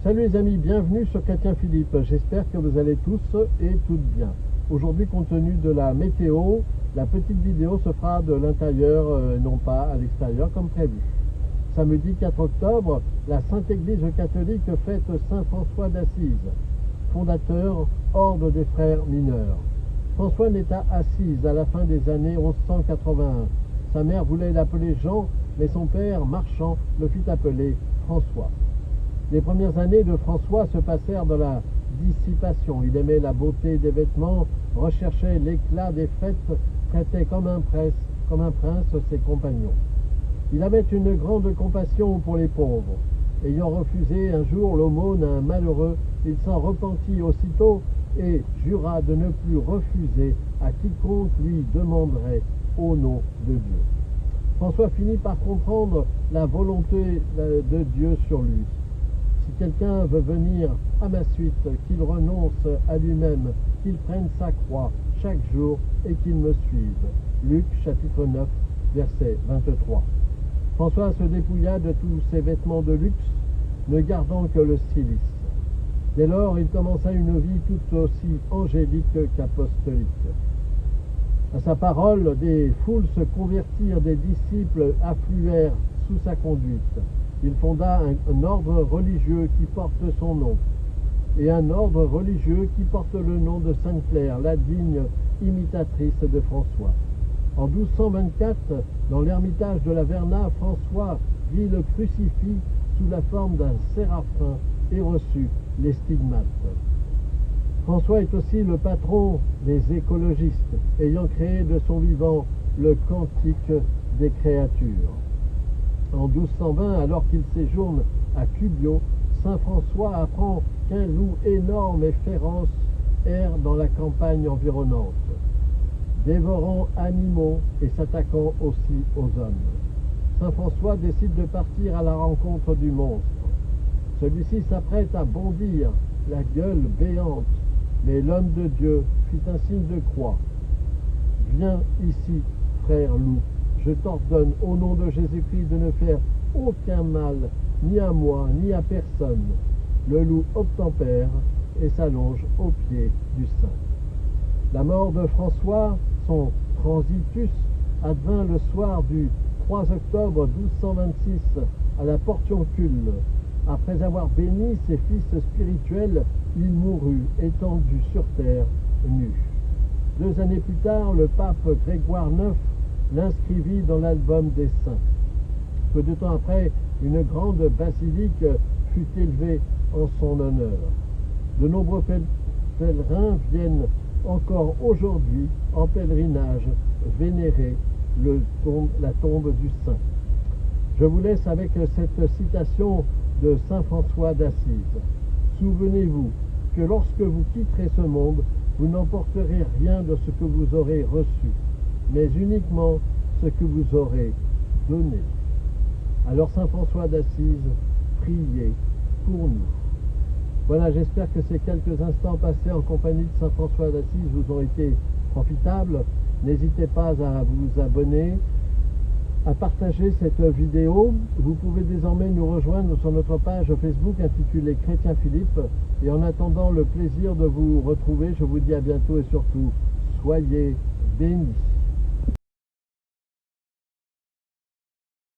Salut les amis, bienvenue sur Chrétien Philippe. J'espère que vous allez tous et toutes bien. Aujourd'hui, compte tenu de la météo, la petite vidéo se fera de l'intérieur, non pas à l'extérieur comme prévu. Samedi 4 octobre, la Sainte Église catholique fête Saint François d'Assise, fondateur ordre des frères mineurs. François naît à Assise à la fin des années 1181. Sa mère voulait l'appeler Jean, mais son père, marchand, le fit appeler François. Les premières années de François se passèrent dans la dissipation. Il aimait la beauté des vêtements, recherchait l'éclat des fêtes, traitait comme un prince ses compagnons. Il avait une grande compassion pour les pauvres. Ayant refusé un jour l'aumône à un malheureux, il s'en repentit aussitôt et jura de ne plus refuser à quiconque lui demanderait au nom de Dieu. François finit par comprendre la volonté de Dieu sur lui. Si quelqu'un veut venir à ma suite, qu'il renonce à lui-même, qu'il prenne sa croix chaque jour et qu'il me suive. Luc chapitre 9, verset 23. François se dépouilla de tous ses vêtements de luxe, ne gardant que le cilice. Dès lors, il commença une vie tout aussi angélique qu'apostolique. À sa parole, des foules se convertirent, des disciples affluèrent sous sa conduite. Il fonda un ordre religieux qui porte son nom, et un ordre religieux qui porte le nom de Sainte Claire, la digne imitatrice de François. En 1224, dans l'ermitage de la Verna, François vit le crucifix sous la forme d'un séraphin et reçut les stigmates. François est aussi le patron des écologistes, ayant créé de son vivant le Cantique des créatures. En 1220, alors qu'il séjourne à Cubbio, saint François apprend qu'un loup énorme et féroce erre dans la campagne environnante, dévorant animaux et s'attaquant aussi aux hommes. Saint François décide de partir à la rencontre du monstre. Celui-ci s'apprête à bondir, la gueule béante, mais l'homme de Dieu fit un signe de croix. « Viens ici, frère loup. Je t'ordonne au nom de Jésus-Christ de ne faire aucun mal, ni à moi, ni à personne. » Le loup obtempère et s'allonge aux pieds du saint. La mort de François, son transitus, advint le soir du 3 octobre 1226 à la Portioncule. Après avoir béni ses fils spirituels, il mourut étendu sur terre, nu. 2 années plus tard, le pape Grégoire IX l'inscrivit dans l'album des saints. Peu de temps après, une grande basilique fut élevée en son honneur. De nombreux pèlerins viennent encore aujourd'hui en pèlerinage vénérer la tombe du saint. Je vous laisse avec cette citation de saint François d'Assise. Souvenez-vous que lorsque vous quitterez ce monde, vous n'emporterez rien de ce que vous aurez reçu, mais uniquement ce que vous aurez donné. Alors saint François d'Assise, priez pour nous. Voilà, j'espère que ces quelques instants passés en compagnie de saint François d'Assise vous ont été profitables. N'hésitez pas à vous abonner, à partager cette vidéo. Vous pouvez désormais nous rejoindre sur notre page Facebook intitulée Chrétien Philippe. Et en attendant le plaisir de vous retrouver, je vous dis à bientôt et surtout, soyez bénis.